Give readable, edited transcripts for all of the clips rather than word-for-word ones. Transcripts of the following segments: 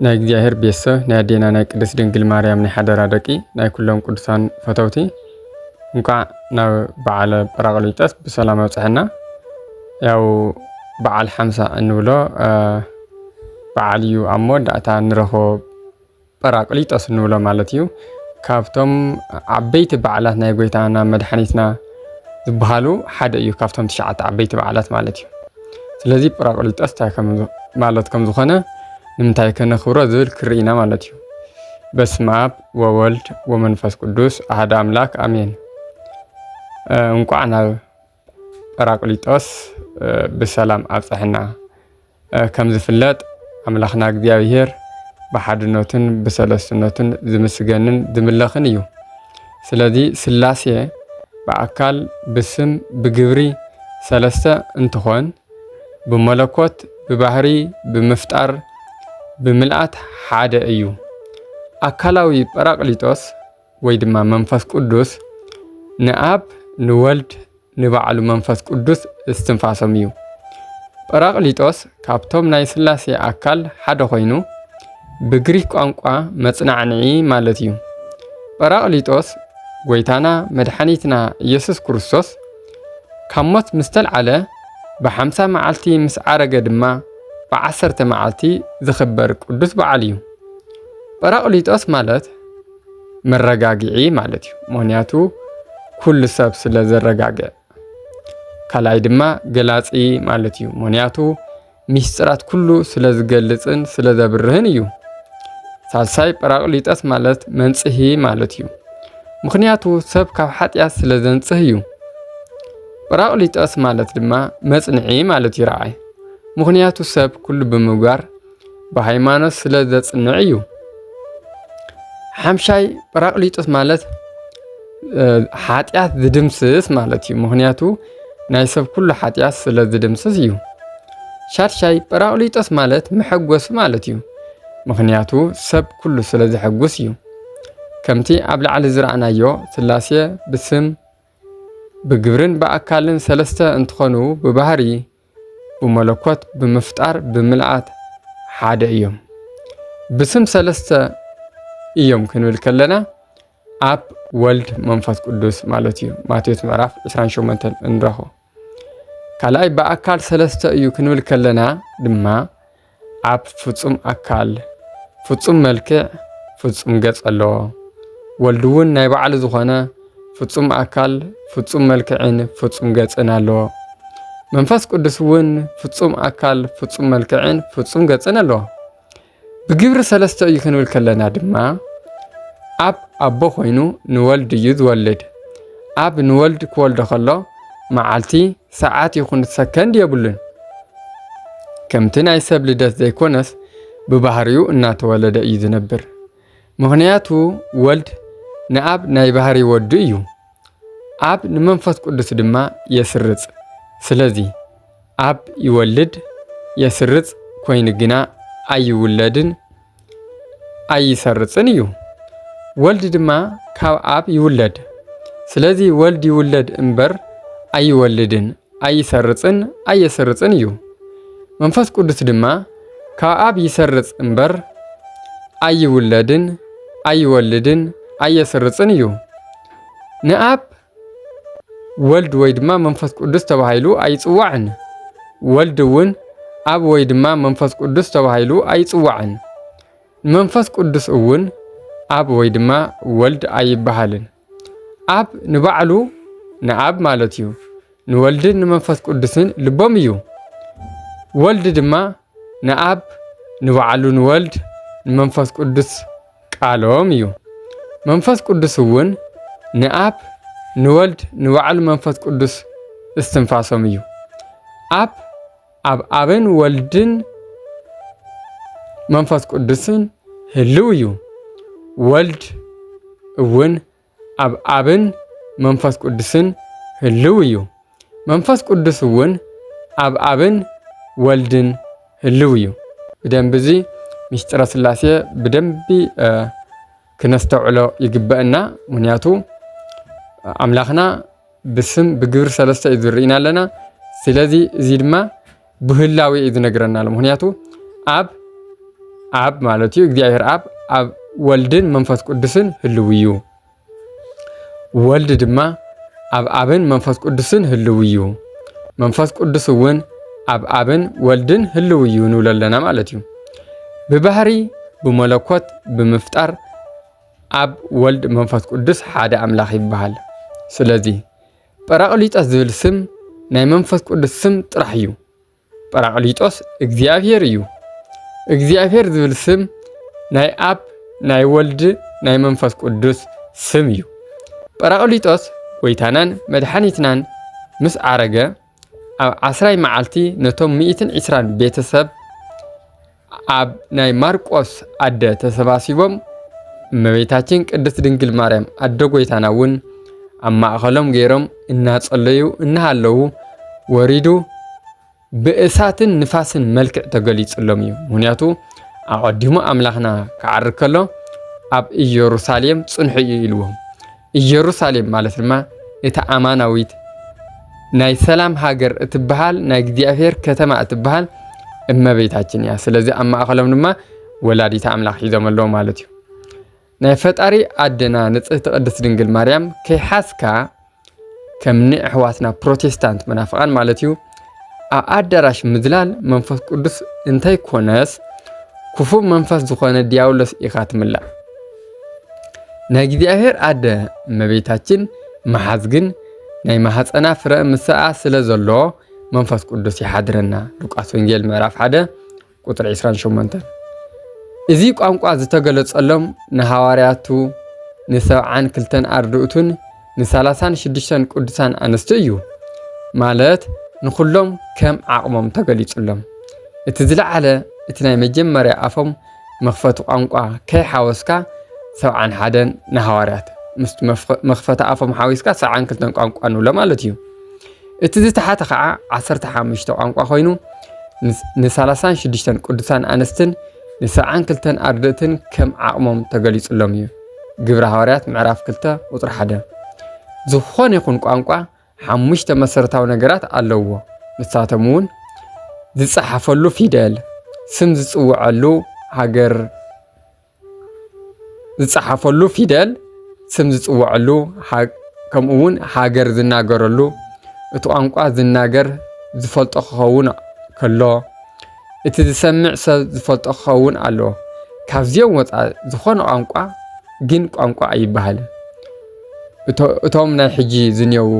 ናይ እግዚአብሔር ቤተሰብ ናይ አዴና ናይ ቅድስት ድንግል ማርያም ናይ ሓደራ ደቂ ናይ ኩሎም ቅዱሳን ፈተውቲ እንኳዕ ናብ በዓለ ጰራቅሊጦስ ብሰላም አብፅሐና። ያው በዓል 50 እንብሎ በዓል እዩ ኣብ መወዳእታ ንረኽቦ ጰራቅሊጦስ እንብሎ ማለት እዩ። ካብቶም ዓበይቲ በዓላት ናይ ጎይታና መድሓኒትና ዝበሃሉ ሓደ እዩ ካብቶም 9 ዓበይቲ በዓላት ማለት እዩ። ስለዚ ጰራቅሊጦስ እንታይ ማለት ከም ዝኾነ ንምንታይ ከነኽብሮ ዝብል ክርኢና ማለት እዩ። በስመ አብ ወወልድ ወመንፈስ ቅዱስ አሐደ አምላክ አሜን። እንኳዕ ናብ ጰራቅሊጦስ ብሰላም አብፅሐና። ከም ዝፍለጥ አምላኽና እግዚአብሔር ብሓድነቱን ብሰለስትነቱን ዝምስገንን ዝምለኽን እዩ። ስለዚ ስላሴ በአካል ብስም ብግብሪ ሰለስተ እንትኾን ብመለኮት ብባህሪ ብምፍጣር ብምልአት ሓደ እዩ። አካላዊ ጰራቅሊጦስ ወይ ድማ መንፈስ ቅዱስ ንአብ ንወልድ ንባዕሉ መንፈስ ቅዱስ እስትንፋሶም እዩ። ጰራቅሊጦስ ካብቶም ናይ ስላሴ አካል ሓደ ኮይኑ ብግሪክ ቋንቋ መጽናዕንዒ ማለት እዩ። ጰራቅሊጦስ ጎይታና መድሓኒትና ኢየሱስ ክርስቶስ ካብ ሞት ምስ ተልዓለ ብ50 መዓልቲ ምስ ዓረገ ድማ ብ10 መዓልቲ ዝኽበር ቅዱስ በዓል እዩ። ጰራቅሊጦስ ማለት መረጋግዒ ማለት እዩ። ምክንያቱ ኩሉ ሰብ ስለ ዘረጋግዕ። ካልኣይ ድማ ገላፂ ማለት እዩ። ምክንያቱ ሚስጥራት ኩሉ ስለ ዝገልጽን ስለ ዘብርህን እዩ። ሳልሳይ ጰራቅሊጦስ ማለት መንጽሂ ማለት እዩ። ምክንያቱ ሰብ ካብ ሓጢአት ስለ ዘንጽህ እዩ። ጰራቅሊጦስ ማለት ድማ መጽንዒ ማለት እዩ። ረኣይ ምክንያቱ ሰብ ኩሉ ብምግባር ብሃይማኖት ስለ ዘጽንዕ እዩ። ሓምሻይ ጰራቅሊጦስ ማለት ሓጢአት ዝድምስስ ማለት እዩ። ምክንያቱ ናይ ሰብ ኩሉ ሓጢአት ስለ ዝድምስስ እዩ። ሻድሻይ ጰራቅሊጦስ ማለት መሐጎሲ ማለት እዩ። ምክንያቱ ሰብ ኩሉ ስለ ዝሐጉስ እዩ። ከምቲ ኣብ ላዕሊ ዝረአናዮ ስላሴ ብስም ብግብርን ብአካልን ሰለስተ እንትኾኑ ብባህሪ ብመለኮት ብምፍጣር ብምልአት ሓደ እዮም። ብስም ሰለስተ እዮም ክንብል ከለና አብ ወልድ መንፈስ ቅዱስ ማለት እዩ። ማቴዎስ ምዕራፍ 28 እንረኽቦ። ካልኣይ ብአካል ሰለስተ እዩ ክንብል ከለና ድማ አብ ፍጹም አካል ፍጹም መልክዕ ፍጹም ገጽ ኣለዎ። ወልድ እውን ናይ ባዕሉ ዝኾነ ፍጹም አካል ፍጹም መልክዕን ፍጹም ገጽን ኣለዎ። መንፈስ ቅዱስ እውን ፍጹም አካል ፍጹም መልክዕን ፍጹም ገጽን ኣለዎ። ብግብሪ ሰለስተ እዩ ክንብል ከለና ድማ አብ ኣቦ ኮይኑ ንወልድ እዩ ዝወልድ። አብ ንወልድ ክወልዶ ከሎ መዓልቲ ሰዓት ይኹን ሰከንድ የብሉን። ከምቲ ናይ ሰብ ልደት ዘይኮነስ ብባህሪኡ እናተወለደ እዩ ዝነብር። ምክንያቱ ወልድ ንአብ ናይ ባህሪ ወዱ እዩ። አብ ንመንፈስ ቅዱስ ድማ የስርጽ። ስለዚ አብ ይወልድ የስርጽ ኮይኑ ግና ኣይውለድን ኣይሰርጽን እዩ። ወልድ ድማ ካብ አብ ይውለድ። ስለዚ ወልድ ይውለድ እምበር ኣይወልድን ኣይሰርጽን ኣየሰርጽን እዩ። መንፈስ ቅዱስ ድማ ካብ አብ ይሰርጽ እምበር ኣይውለድን ኣይወልድን ኣየሰርጽን እዩ። ንአብ ወልድ ወይ ድማ መንፈስ ቅዱስ ተባሂሉ ኣይጽዋዕን። ወልድ እውን አብ ወይ ድማ መንፈስ ቅዱስ ተባሂሉ ኣይጽዋዕን። መንፈስ ቅዱስ እውን አብ ወይ ድማ ወልድ ኣይበሃልን። አብ ንባዕሉ ንአብ ማለት እዩ። ንወልድን ንመንፈስ ቅዱስን ልቦም እዩ። ወልድ ድማ ንአብ ንባዕሉ ንወልድ ንመንፈስ ቅዱስ ቃሎም እዩ። መንፈስ ቅዱስ እውን ንአብ ንወልድ ንባዕሉ መንፈስ ቅዱስ እስትንፋሶም እዩ። አብ ኣብ አብን ወልድን መንፈስ ቅዱስን ህልው እዩ። ወልድ እውን ኣብ አብን መንፈስ ቅዱስን ህልው እዩ። መንፈስ ቅዱስ እውን ኣብ አብን ወልድን ህልው እዩ። ብደንቢ እዚ ምስጢረ ስላሴ ብደንቢ ክነስተውዕሎ ይግበአና። ምክንያቱ አምላኽና ብስም ብግብሪ ሰለስተ እዩ ዝርኢና ኣለና። ስለዚ እዚ ድማ ብህላዊ እዩ ዝነግረና ኣሎ። ምክንያቱ አብ አብ ማለት እዩ እግዚአብሔር አብ ወልድን መንፈስ ቅዱስን ህልው እዩ ወልድ ድማ አብ አብን መንፈስ ቅዱስን ህልው እዩ መንፈስ ቅዱስ እውን አብ አብን ወልድን ህልው እዩ ንብለለና ማለት እዩ ብባህሪ ብመለኮት ብምፍጣር አብ ወልድ መንፈስ ቅዱስ ሓደ አምላኽ ይበሃል ስለዚ ጰራቅሊጦስ ዝብል ስም ናይ መንፈስ ቅዱስ ስም ጥራሕ እዩ ጰራቅሊጦስ እግዚአብሔር እዩ እግዚአብሔር ዝብል ስም ናይ አብ ናይ ወልድ ናይ መንፈስ ቅዱስ ስም እዩ ጰራቅሊጦስ ጎይታናን መድኃኒትናን ምስ ዓረገ ኣብ 10 መዓልቲ ነቶም 120 ቤተሰብ ኣብ ናይ ማርቆስ ኣደ ተሰባሲቦም እመቤታችን ቅድስት ድንግል ማርያም ኣደ ጎይታና እውን ኣብ ማእኸሎም ገይሮም እናጸለዩ እናሃለዉ ወሪዱ ብእሳትን ንፋስን መልክዕ ተገሊጽሎም እዩ ምክንያቱ ኣቀዲሙ ኣምላኽና ክዓርግ ከሎ ኣብ ኢየሩሳሌም ጽንሑ እዩ ኢልዎም ኢየሩሳሌም ማለት ድማ እታ ኣማናዊት ናይ ሰላም ሃገር እትበሃል ናይ እግዚአብሔር ከተማ እትበሃል እመቤታችን እያ ስለዚ ኣብ ማእኸሎም ድማ ወላዲተ ኣምላኽ ሒዞም ኣለዉ ማለት እዩ ናይ ፈጣሪ ኣደና ንጽህቲ ቅድስት ድንግል ማርያም ከይሓስካ ከምኒ ኣሕዋትና ፕሮቴስታንት መናፍቃን ማለት እዩ ኣብ ኣዳራሽ ምዝላል መንፈስ ቅዱስ እንታይ ኮነስ ክፉእ መንፈስ ዝኾነ ዲያብሎስ ኢኻ ትምላእ ናይ እግዚአብሔር ኣደ እመቤታችን መሓዝ ግን ናይ ማህፀና ፍረ ምስኣ ስለ ዘሎ መንፈስ ቅዱስ ይሓድረና ሉቃስ ወንጌል ምዕራፍ 1 ቁጥር 28 እዚ ቋንቋ ዝተገለጸሎም ንሐዋርያቱ ን72 ኣርድእቱን ን36 ቅዱሳን ኣንስቲ እዩ ማለት ንኩሎም ከም ዓቕሞም ተገሊጹሎም እቲ ዝለዓለ እቲ ናይ መጀመርያ ኣፎም መኽፈቲ ቋንቋ ከይሓወስካ 71 ንሐዋርያት ምስ መኽፈቲ ኣፎም ሓዊስካ 72 ቋንቋ ንብሎ ማለት እዩ እቲ ዝተሓተ ከዓ 15 ቋንቋ ኮይኑ ን36 ቅዱሳን ኣንስትን ን72 ኣርድእትን ከም ዓቕሞም ተገሊጹሎም እዩ ግብረ ሐዋርያት ምዕራፍ 2 ቁጥር 1 ዝኾነ ይኹን ቋንቋ 5 መሰረታዊ ነገራት ኣለዎ ንሳቶም እውን ዝጸሓፈሉ ፊደል ስም ዝጽውዐሉ ሃገር ዝጸሓፈሉ ፊደል ስም ዝጽውዐሉ ከምኡ እውን ሃገር ዝናገረሉ እቲ ቋንቋ ዝናገር ዝፈልጦ ክኸውን ከሎ እቲ ዝሰምዕ ሰብ ዝፈልጦ ክኸውን ኣለዎ ካብዚኦም ወፃኢ ዝኾነ ቋንቋ ግን ቋንቋ ኣይበሃልን እቶም ናይ ሕጂ ዝኔው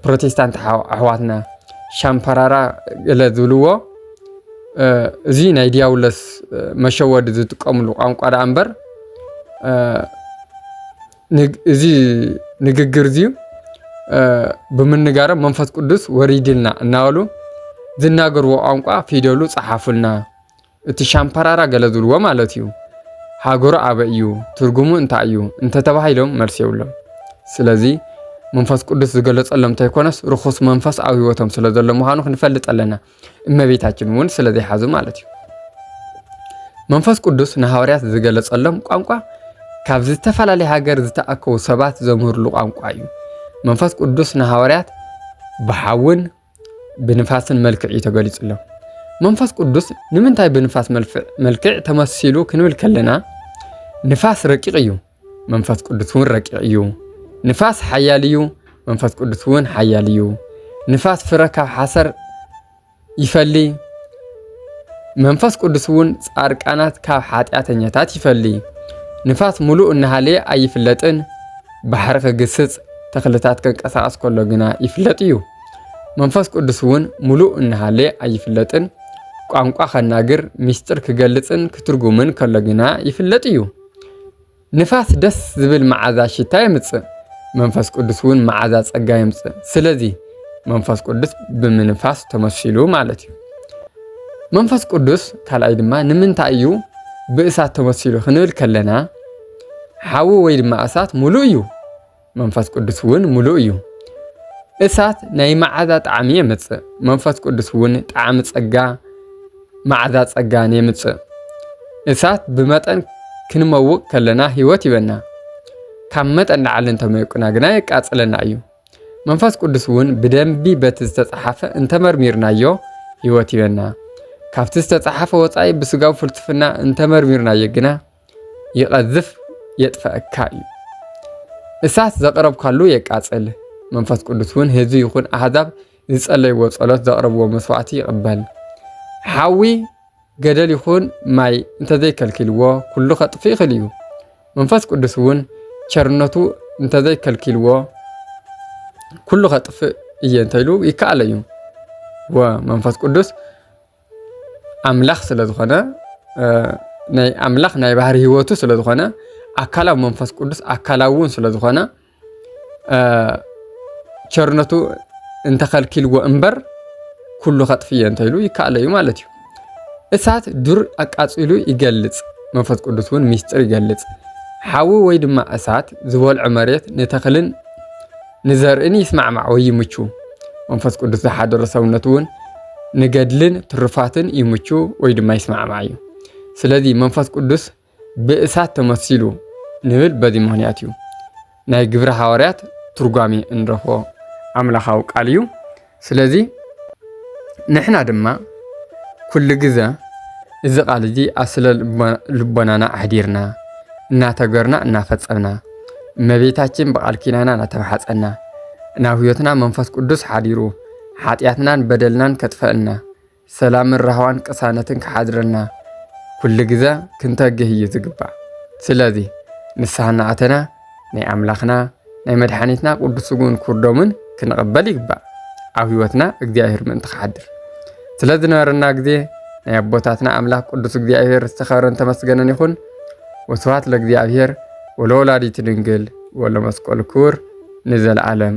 ፕሮቴስታንት ኣሕዋትና ሻምፓራራ ገለ ዝብልዎ እዚ ናይ ዲያብሎስ መሸወዲ ዝጥቀምሉ ቋንቋ ዳ እምበር እዚ ንግግር እዚ ብምንጋሮም መንፈስ ቅዱስ ወሪድልና እናበሉ ዝናገርዎ ቋንቋ ፊደሉ ጸሓፉልና እቲ ሻምፓራራ ገለ ዝብልዎ ማለት እዩ ሃገሩ ኣበይ እዩ ትርጉሙ እንታይ እዩ እንተተባሂሎም መልስ የብሎም ስለዚ መንፈስ ቅዱስ ዝገለጸሎም እንተይኮነስ ርኹስ መንፈስ ኣብ ህይወቶም ስለ ዘሎ ምዃኑ ክንፈልጥ ኣለና እመቤታችን እውን ስለ ዘይሓዙ ማለት እዩ መንፈስ ቅዱስ ንሐዋርያት ዝገለጸሎም ቋንቋ ካብ ዝተፈላለየ ሃገር ዝተኣከቡ ሰባት ዘምህርሉ ቋንቋ እዩ መንፈስ ቅዱስ ንሐዋርያት ብሓውን ብንፋስን መልክዕ እዩ ተገሊጹሎም መንፈስ ቅዱስ ንምንታይ ብንፋስ መልክዕ ተመሲሉ ክንብል ከለና ንፋስ ረቂቕ እዩ መንፈስ ቅዱስ እውን ረቂቕ እዩ ንፋስ ሓያል እዩ መንፈስ ቅዱስ እውን ሓያል እዩ ንፋስ ፍረ ካብ ሓሰር ይፈሊ መንፈስ ቅዱስ እውን ጻድቃናት ካብ ኃጢአተኛታት ይፈሊ ንፋስ ሙሉእ እናሃለየ ኣይፍለጥን ባሕሪ ክግስጽ ተኽልታት ክንቀሳቐስ ከሎ ግና ይፍለጥ እዩ መንፈስ ቅዱስ እውን ሙሉእ እናሃለየ ኣይፍለጥን ቋንቋ ከናግር ሚስጥር ክገልጽን ክትርጉምን ከሎ ግና ይፍለጥ እዩ ንፋስ ደስ ዝብል መዓዛ ሽታ የምጽእ መንፈስ ቅዱስ እውን መዓዛ ጸጋ የምጽእ ስለዚ መንፈስ ቅዱስ ብምንፋስ ተመሲሉ ማለት እዩ መንፈስ ቅዱስ ካልኣይ ድማ ንምንታይ እዩ ብእሳት ተመሲሉ ክንብል ከለና ሓዊ ወይ ድማ እሳት ሙሉእ እዩ መንፈስ ቅዱስ እውን ሙሉእ እዩ እሳት ናይ መዓዛ ጣዕሚ የምጽእ መንፈስ ቅዱስ እውን ጣዕሚ ጸጋ መዓዛ ጸጋ የምጽእ እሳት ብመጠን ክንመውቕ ከለና ህይወት ይበና ካብ መጠን ላዕሊ እንተመይቁና ግና የቃጽለና እዩ መንፈስ ቅዱስ እውን ብደንቢ በቲ ዝተጻሓፈ እንተመርሚርናዮ ህይወት ይበና ካብቲ ዝተጻሕፈ ወጻኢ ብስጋው ፍልስፍና እንተመርሚርና የግና ይቐዝፍ የጥፈአካ እዩ እሳት ዘቕረብካሉ የቃጽል መንፈስ ቅዱስ እውን ህዝቢ ይኹን አሕዛብ ዝጸለይዎ ጸሎት ዘቕረብዎ መስዋዕቲ ይቕበል ሓዊ ገደል ይኹን ማይ እንተዘይከልኪልዎ ኩሉ ኸጥፊ ይኽእል እዩ መንፈስ ቅዱስ እውን ቸርነቱ እንተዘይከልኪልዎ ኩሉ ኸጥፍእ እየ እንተኢሉ ይከኣል እዩ ወመንፈስ ቅዱስ አምላኽ ስለ ዝኾነ ናይ አምላኽ ናይ ባህሪ ህይወቱ ስለ ዝኾነ አካላዊ መንፈስ ቅዱስ አካላውን ስለ ዝኾነ ቸርነቱ እንተኸልኪልዎ እምበር ኩሉ ኸጥፍየ እንተኢሉ ይከኣል እዩ ማለት እዩ እሳት ዱር አቃጺሉ ይገልጽ መንፈስ ቅዱስ እውን ሚስጥር ይገልጽ ሓዊ ወይ ድማ እሳት ዝበልዖ መሬት ንተኽልን ንዘርእን ይስማዕማዕ ወይ ይምቹ መንፈስ ቅዱስ ዝሓደረ ሰውነት እውን ንገድልን ትሩፋትን ይምቹ ወይ ድማ ይስማዕማዕ እዩ ስለዚ መንፈስ ቅዱስ ብእሳት ተመሲሉ ንብል በዚ ምክንያት እዩ ናይ ግብረ ሐዋርያት ትርጓሜ እንረኽቦ አምላኻዊ ቃል እዩ ስለዚ ንሕና ድማ ኩሉ ግዜ እዚ ቃል እዚ አስለ ልቦናና አሕዲርና እናተገርና እናፈጸምና እመቤታችን በቃል ኪዳና እናተባሓጸና ናብ ህይወትና መንፈስ ቅዱስ ሓዲሩ ሓጢአትናን በደልናን ከጥፈአልና ሰላምን ረሃዋን ቅሳነትን ክሓድረና ኩሉ ግዜ ክንተግህ እዩ ዝግባእ ስለዚ ንስሐና አተና ናይ አምላኽና ናይ መድሓኒትና ቅዱስ ስጉን ኩርዶምን ክንቕበል ይግባእ ኣብ ህይወትና እግዚአብሔር ምእንቲ ክሓድር ስለዝነበረና ግዜ ናይ አቦታትና አምላኽ ቅዱስ እግዚአብሔር ዝተኸበረን ተመስገነን ይኹን ወስብሐት ለእግዚአብሔር ወለወላዲቱ ድንግል ወለመስቀሉ ክቡር ንዘለዓለም